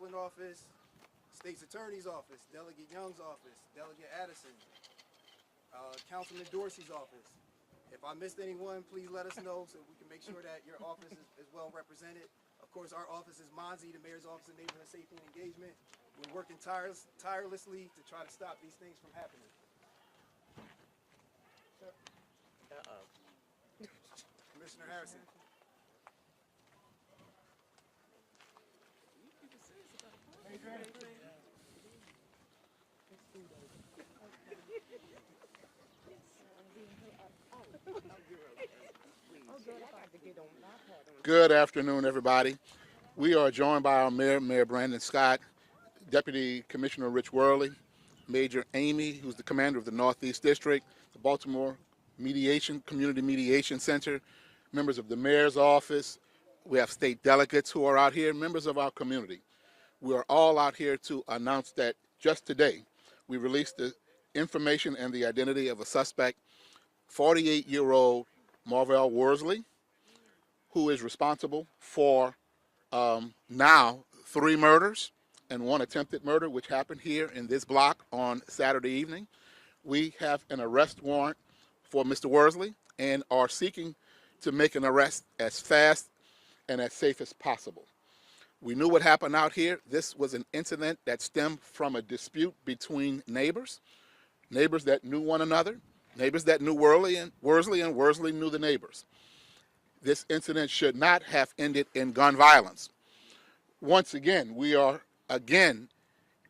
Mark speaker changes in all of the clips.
Speaker 1: chaplain office, state's attorney's office, Delegate Young's office, Delegate Addison, Councilman Dorsey's office. If I missed anyone, please let us know so we can make sure that your office is well represented. Of course, our office is MONSE, the Mayor's Office of Neighborhood Safety and Engagement. We're working tirelessly to try to stop these things from happening. Commissioner Harrison.
Speaker 2: Good afternoon, everybody. We are joined by our Mayor, Mayor Brandon Scott, Deputy Commissioner Rich Worley, Major Amy, who's the commander of the Northeast District, the Baltimore Community Mediation Center, members of the Mayor's Office. We have state delegates who are out here, members of our community. We are all out here to announce that just today we released the information and the identity of a suspect, 48-year-old Marvell Worsley, who is responsible for now 3 murders and 1 attempted murder, which happened here in this block on Saturday evening. We have an arrest warrant for Mr. Worsley and are seeking to make an arrest as fast and as safe as possible. We knew what happened out here. This was an incident that stemmed from a dispute between neighbors that knew one another, neighbors that knew Worsley, and Worsley knew the neighbors. This incident should not have ended in gun violence. Once again, we are in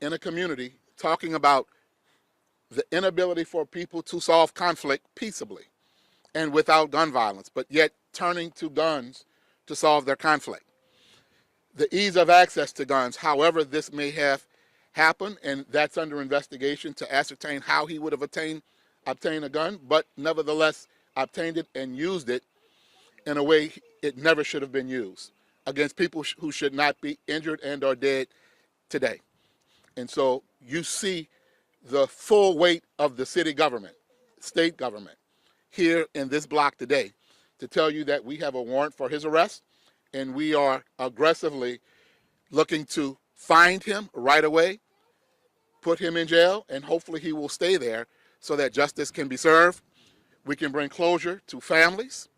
Speaker 2: a community talking about the inability for people to solve conflict peaceably and without gun violence, but yet turning to guns to solve their conflict. The ease of access to guns, however this may have happened, and that's under investigation to ascertain how he would have obtained a gun, but nevertheless obtained it and used it in a way it never should have been used against people who should not be injured and or dead today. And so you see the full weight of the city government, state government, here in this block today to tell you that we have a warrant for his arrest, and we are aggressively looking to find him right away, put him in jail, and hopefully he will stay there so that justice can be served. We can bring closure to families,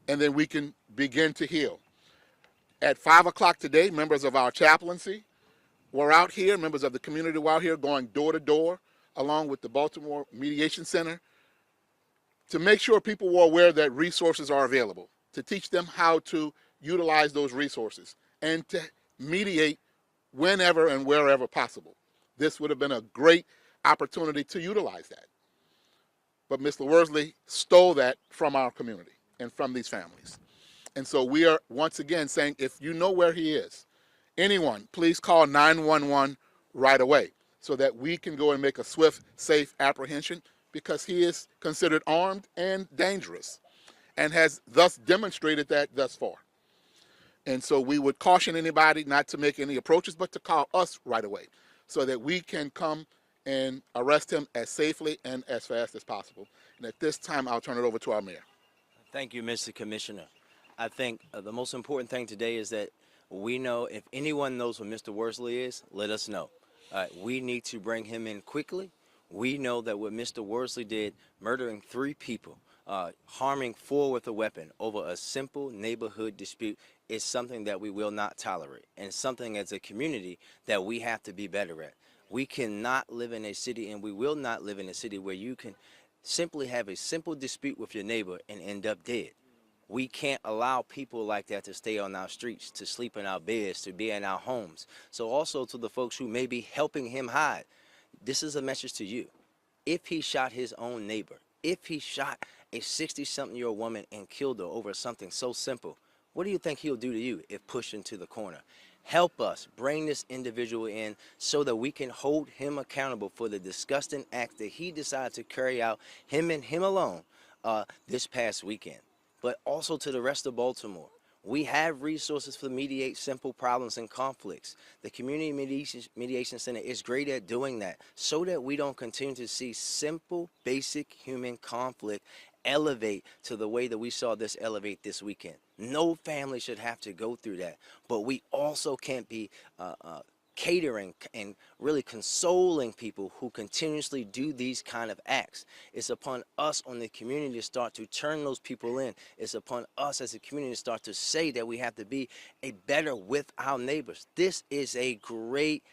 Speaker 2: and then we can begin to heal. At 5 o'clock today, members of our chaplaincy were out here, members of the community were out here going door to door, along with the Baltimore Mediation Center, to make sure people were aware that resources are available, to teach them how to utilize those resources, and to mediate whenever and wherever possible. This would have been a great opportunity to utilize that. But Mr. Worsley stole that from our community and from these families. And so we are once again saying, if you know where he is, anyone, please call 911 right away so that we can go and make a swift, safe apprehension, because he is considered armed and dangerous and has thus demonstrated that thus far. And so we would caution anybody not to make any approaches, but to call us right away so that we can come and arrest him as safely and as fast as possible. And at this time, I'll turn it over to our mayor.
Speaker 3: Thank you, Mr. Commissioner. I think the most important thing today is that we know, if anyone knows what Mr. Worsley is, let us know. We need to bring him in quickly. We know that what Mr. Worsley did, murdering 3 people, harming 4 with a weapon over a simple neighborhood dispute, is something that we will not tolerate, and something as a community that we have to be better at. We cannot live in a city, and we will not live in a city, where you can simply have a simple dispute with your neighbor and end up dead. We can't allow people like that to stay on our streets, to sleep in our beds, to be in our homes. So also to the folks who may be helping him hide, this is a message to you. If he shot his own neighbor, if he shot a 60-something-year-old woman and killed her over something so simple, what do you think he'll do to you if pushed into the corner? Help us bring this individual in so that we can hold him accountable for the disgusting act that he decided to carry out, him and him alone, this past weekend. But also to the rest of Baltimore, we have resources to mediate simple problems and conflicts. The Community Mediation Center is great at doing that so that we don't continue to see simple, basic human conflict elevate to the way that we saw this elevate this weekend. No family should have to go through that, but we also can't be catering and really consoling people who continuously do these kind of acts. It's upon us on the community to start to turn those people in. It's upon us as a community to start to say that we have to be a better with our neighbors. This is a great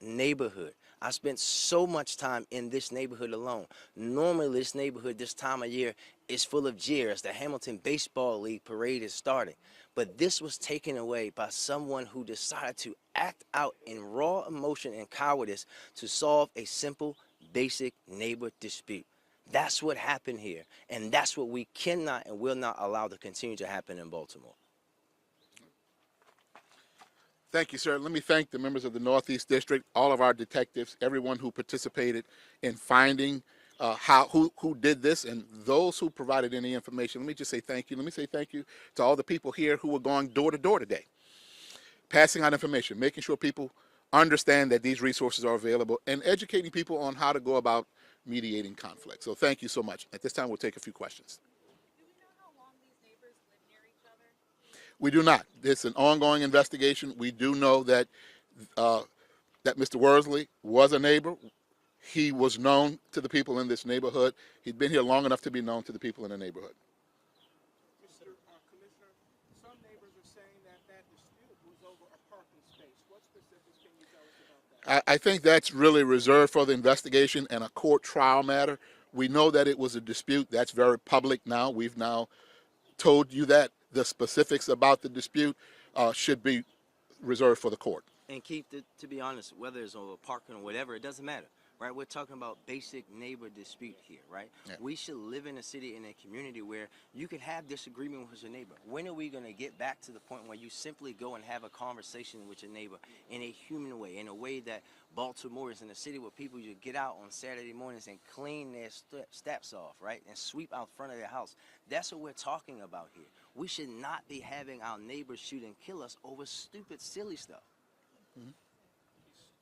Speaker 3: neighborhood. I spent so much time in this neighborhood alone. Normally this neighborhood this time of year is full of jeers. The Hamilton Baseball League parade is starting. But this was taken away by someone who decided to act out in raw emotion and cowardice to solve a simple, basic neighbor dispute. That's what happened here. And that's what we cannot and will not allow to continue to happen in Baltimore.
Speaker 2: Thank you, sir. Let me thank the members of the Northeast District, all of our detectives, everyone who participated in finding who did this, and those who provided any information. Let me just say thank you. Let me say thank you to all the people here who were going door to door today, passing out information, making sure people understand that these resources are available, and educating people on how to go about mediating conflict. So thank you so much. At this time, we'll take a few questions.
Speaker 4: Do we know how long these neighbors live near each other?
Speaker 2: We do not. It's an ongoing investigation. We do know that that Mr. Worsley was a neighbor. He was known to the people in this neighborhood. He'd been here long enough to be known to the people in the neighborhood.
Speaker 5: Mr. Commissioner, some neighbors are saying that that dispute was over a parking space. What specifics can you tell us about that?
Speaker 2: I think that's really reserved for the investigation and a court trial matter. We know that it was a dispute. That's very public now. We've now told you that. The specifics about the dispute should be reserved for the court.
Speaker 3: And Keith, to be honest, whether it's over parking or whatever, it doesn't matter, right? We're talking about basic neighbor dispute here, right?
Speaker 2: Yeah.
Speaker 3: We should live in a city, in a community where you can have disagreement with your neighbor. When are we going to get back to the point where you simply go and have a conversation with your neighbor in a human way, in a way that Baltimore is in a city where people you get out on Saturday mornings and clean their steps off, right? And sweep out front of their house. That's what we're talking about here. We should not be having our neighbors shoot and kill us over stupid, silly stuff.
Speaker 5: He's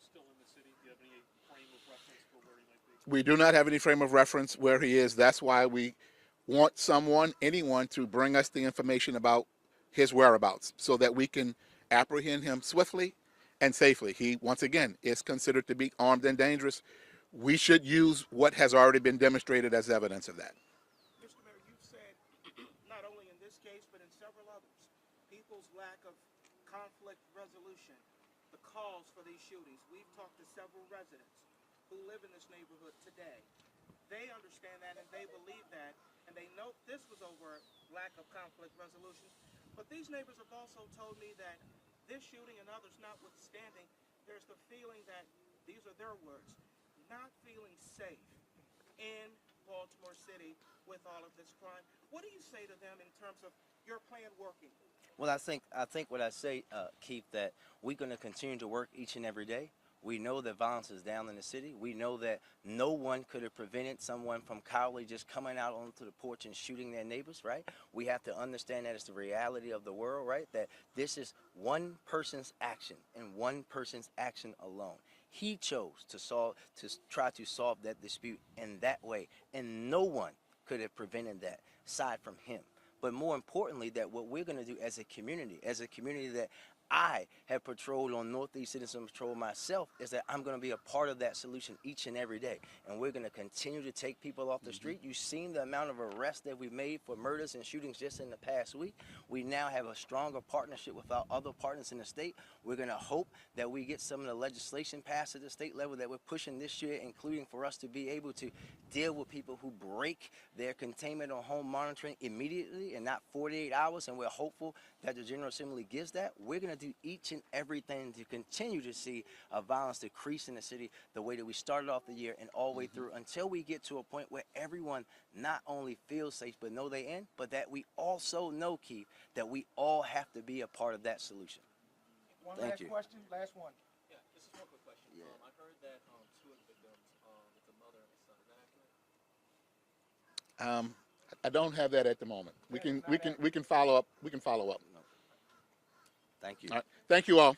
Speaker 5: still in the city. Do you have any frame of reference for where he might be?
Speaker 2: We do not have any frame of reference where he is. That's why we want anyone to bring us the information about his whereabouts so that we can apprehend him swiftly and safely. He, once again, is considered to be armed and dangerous. We should use what has already been demonstrated as evidence of that.
Speaker 5: Mr. Mayor, you've said, not only in this case, but in several others, people's lack of conflict resolution, the cause for these shootings. We've talked to several residents who live in this neighborhood today. They understand that and they believe that, and they know this was over lack of conflict resolution. But these neighbors have also told me that this shooting and others notwithstanding, there's the feeling that, these are their words, not feeling safe in Baltimore City with all of this crime. What do you say to them in terms of your plan working?
Speaker 3: Well, I think what I say, Keith, that we're going to continue to work each and every day. We know that violence is down in the city. We know that no one could have prevented someone from cowardly just coming out onto the porch and shooting their neighbors, right? We have to understand that it's the reality of the world, right? That this is one person's action and one person's action alone. He chose to try to solve that dispute in that way, and no one could have prevented that aside from him. But more importantly, that what we're going to do as a community that I have patrolled on Northeast Citizen Patrol myself, is that I'm going to be a part of that solution each and every day. And we're going to continue to take people off the street. You've seen the amount of arrests that we've made for murders and shootings just in the past week. We now have a stronger partnership with our other partners in the state. We're going to hope that we get some of the legislation passed at the state level that we're pushing this year, including for us to be able to deal with people who break their containment or home monitoring immediately and not 48 hours. And we're hopeful that the General Assembly gives that. We're going to do each and everything to continue to see violence decrease in the city the way that we started off the year and all the way through until we get to a point where everyone not only feels safe but know they in, but that we also know, Keith, that we all have to be a part of that solution.
Speaker 5: One
Speaker 3: Thank
Speaker 5: last
Speaker 3: you.
Speaker 5: question, last one.
Speaker 6: Yeah, this is one quick question.
Speaker 3: Yeah.
Speaker 6: I heard that two of the victims, it's a mother and a son. Is that accurate?
Speaker 2: I don't have that at the moment. We can follow up. We can follow up.
Speaker 3: Thank you.
Speaker 2: All right. Thank you all.